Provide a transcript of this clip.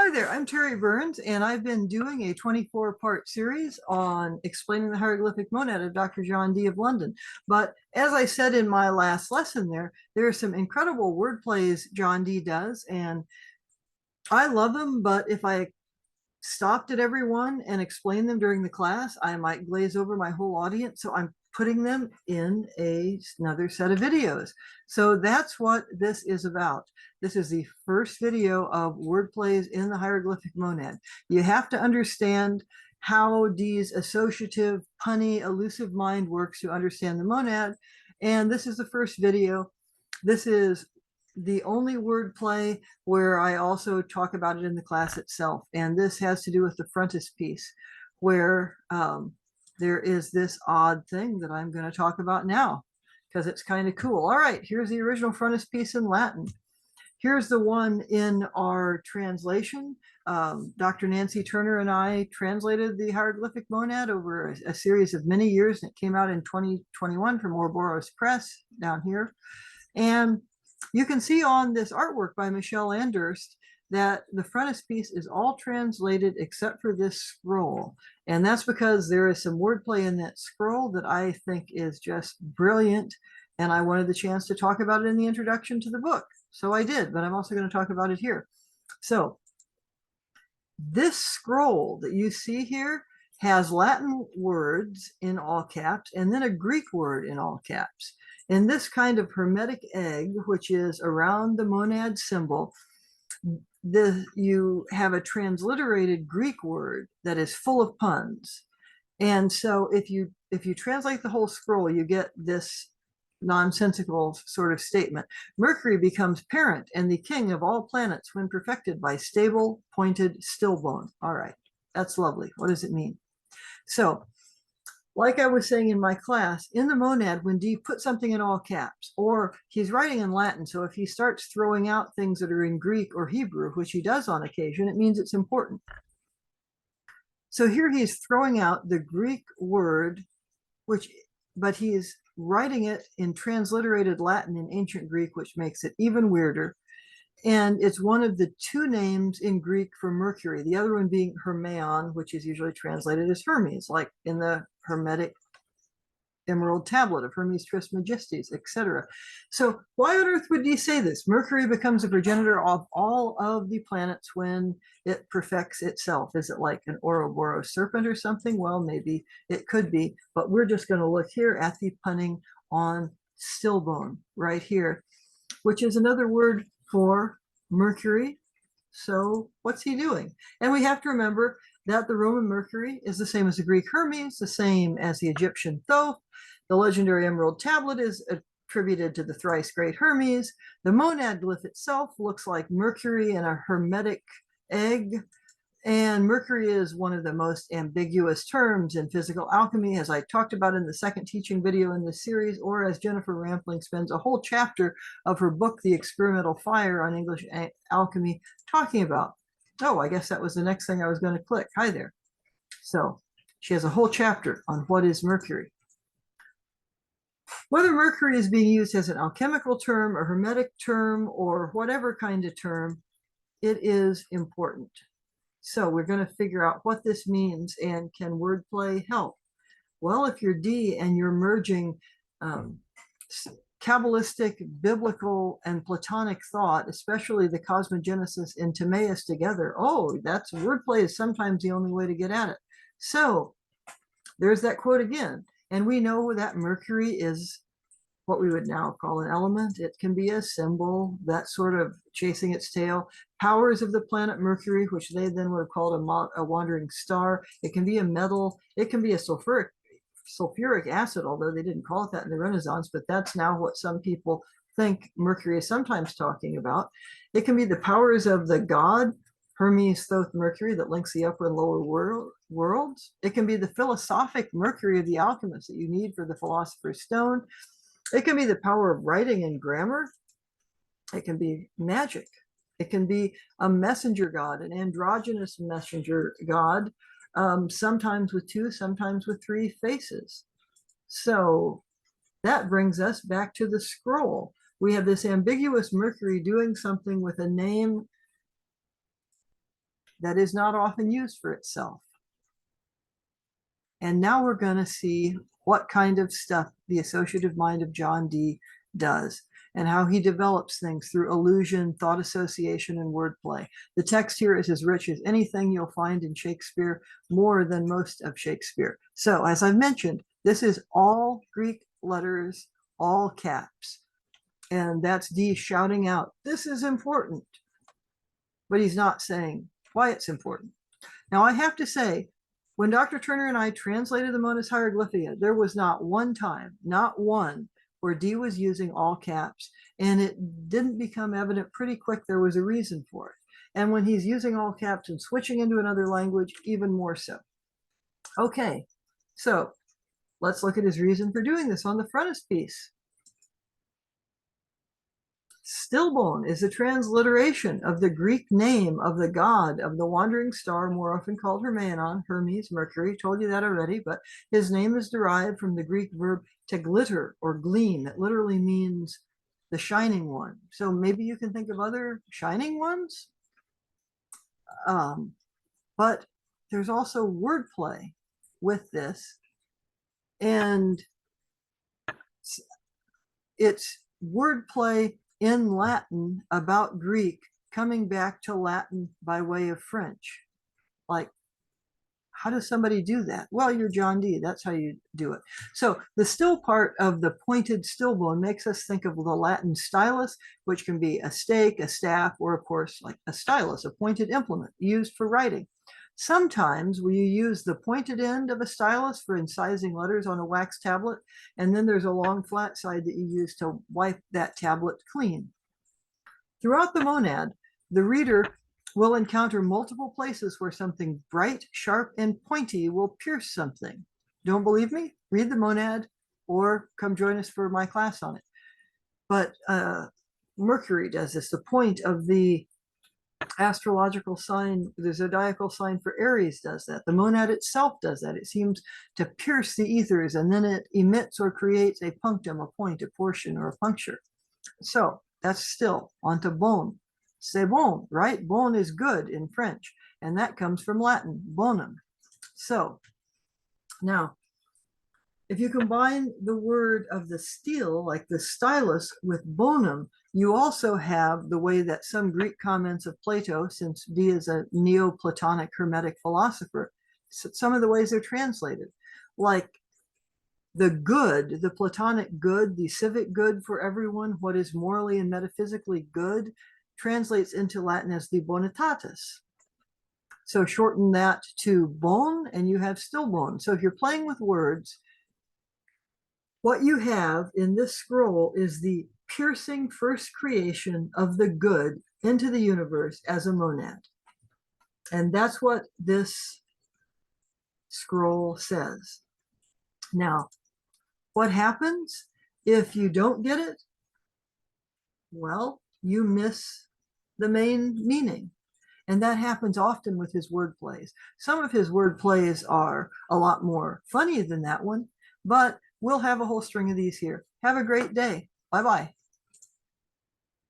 Hi there, I'm Terry Burns, and I've been doing a 24-part series on explaining the hieroglyphic monad of Dr. John Dee of London. But as I said in my last lesson there are some incredible word plays John Dee does, and I love them, but if I stopped at every one and explained them during the class, I might glaze over my whole audience. So I'm putting them in another set of videos. So that's what this is about. This is the first video of word plays in the hieroglyphic monad. You have to understand how Dee's associative, punny, elusive mind works to understand the monad. And this is the first video. This is the only word play where I also talk about it in the class itself. And this has to do with the frontispiece, where there is this odd thing that I'm going to talk about now because it's kind of cool. All right, here's the original frontispiece in Latin. Here's the one in our translation. Dr. Nancy Turner and I translated the hieroglyphic monad over a series of many years, and it came out in 2021 from Ouroboros Press down here. And you can see on this artwork by Michelle Anderst that the frontispiece is all translated except for this scroll. And that's because there is some wordplay in that scroll that I think is just brilliant. And I wanted the chance to talk about it in the introduction to the book. So I did, but I'm also going to talk about it here. So this scroll that you see here has Latin words in all caps and then a Greek word in all caps. In this kind of hermetic egg, which is around the monad symbol, you have a transliterated Greek word that is full of puns. And so if you translate the whole scroll, you get this nonsensical sort of statement. Mercury becomes parent and the king of all planets when perfected by stable, pointed Stilbon. All right, that's lovely. What does it mean? So, like I was saying in my class, in the monad, when Dee puts something in all caps, or he's writing in Latin, so if he starts throwing out things that are in Greek or Hebrew, which he does on occasion, it means it's important. So here he's throwing out the Greek word, but he's writing it in transliterated Latin in ancient Greek, which makes it even weirder. And it's one of the two names in Greek for Mercury, the other one being Hermeon, which is usually translated as Hermes, like in the Hermetic Emerald Tablet of Hermes Trismegistus, etc. So why on earth would he say this? Mercury becomes a progenitor of all of the planets when it perfects itself. Is it like an Ouroboros serpent or something? Well, maybe it could be, but we're just going to look here at the punning on Stilbon right here, which is another word for Mercury. So what's he doing? And we have to remember that the Roman Mercury is the same as the Greek Hermes, the same as the Egyptian Thoth. The legendary Emerald Tablet is attributed to the thrice great Hermes. The monad glyph itself looks like Mercury in a hermetic egg. And Mercury is one of the most ambiguous terms in physical alchemy, as I talked about in the second teaching video in this series, or as Jennifer Rampling spends a whole chapter of her book, The Experimental Fire on English Alchemy, talking about. Oh, I guess that was the next thing I was going to click. Hi there. So she has a whole chapter on what is Mercury. Whether Mercury is being used as an alchemical term, a hermetic term, or whatever kind of term, it is important. So we're going to figure out what this means, and can wordplay help? Well, if you're Dee and you're merging Kabbalistic, biblical, and Platonic thought, especially the cosmogenesis in Timaeus together, oh, that's wordplay is sometimes the only way to get at it. So there's that quote again. And we know that Mercury is what we would now call an element. It can be a symbol, that sort of chasing its tail. Powers of the planet Mercury, which they then would have called a wandering star. It can be a metal. It can be a sulfuric acid, although they didn't call it that in the Renaissance, but that's now what some people think Mercury is sometimes talking about. It can be the powers of the god, Hermes, Thoth, Mercury, that links the upper and lower worlds. It can be the philosophic Mercury of the alchemist that you need for the Philosopher's Stone. It can be the power of writing and grammar. It can be magic. It can be a messenger god, an androgynous messenger god, sometimes with two, sometimes with three faces. So that brings us back to the scroll. We have this ambiguous Mercury doing something with a name that is not often used for itself. And now we're going to see what kind of stuff the associative mind of John Dee does and how he develops things through illusion, thought association, and wordplay. The text here is as rich as anything you'll find in Shakespeare, more than most of Shakespeare. So, as I've mentioned, this is all Greek letters, all caps. And that's Dee shouting out, this is important. But he's not saying why it's important. Now, I have to say, when Dr. Turner and I translated the Monas Hieroglyphica, there was not one time, not one, where Dee was using all caps, and it didn't become evident pretty quick there was a reason for it. And when he's using all caps and switching into another language, even more so. Okay, so let's look at his reason for doing this on the frontispiece. Stilbon is a transliteration of the Greek name of the god of the wandering star, more often called Hermes, Mercury. Told you that already, but his name is derived from the Greek verb to glitter or gleam. It literally means the shining one. So maybe you can think of other shining ones. But there's also wordplay with this, and it's wordplay in Latin about Greek coming back to Latin by way of French. Like, how does somebody do that? Well, you're John Dee. That's how you do it. So the still part of the pointed Stilbon makes us think of the Latin stylus, which can be a stake, a staff, or of course, like a stylus, a pointed implement used for writing. Sometimes we use the pointed end of a stylus for incising letters on a wax tablet, and then there's a long flat side that you use to wipe that tablet clean. Throughout the monad, the reader will encounter multiple places where something bright, sharp, and pointy will pierce something. Don't believe me? Read the monad or come join us for my class on it. But Mercury does this. The point of the astrological sign, the zodiacal sign for Aries does that. The monad itself does that. It seems to pierce the ethers, and then it emits or creates a punctum, a point, a portion, or a puncture. So that's still onto bon. C'est bon, right? Bon is good in French, and that comes from Latin, bonum. So now, if you combine the word of the stele, like the stylus, with bonum, you also have the way that some Greek comments of Plato, since Dee is a Neoplatonic Hermetic philosopher, some of the ways they're translated, like the good, the Platonic good, the civic good for everyone, what is morally and metaphysically good, translates into Latin as the bonitatis. So shorten that to bon, and you have Stilbon. So if you're playing with words, what you have in this scroll is the piercing first creation of the good into the universe as a monad. And that's what this scroll says. Now, what happens if you don't get it? Well, you miss the main meaning. And that happens often with his word plays. Some of his word plays are a lot more funny than that one, but we'll have a whole string of these here. Have a great day. Bye-bye.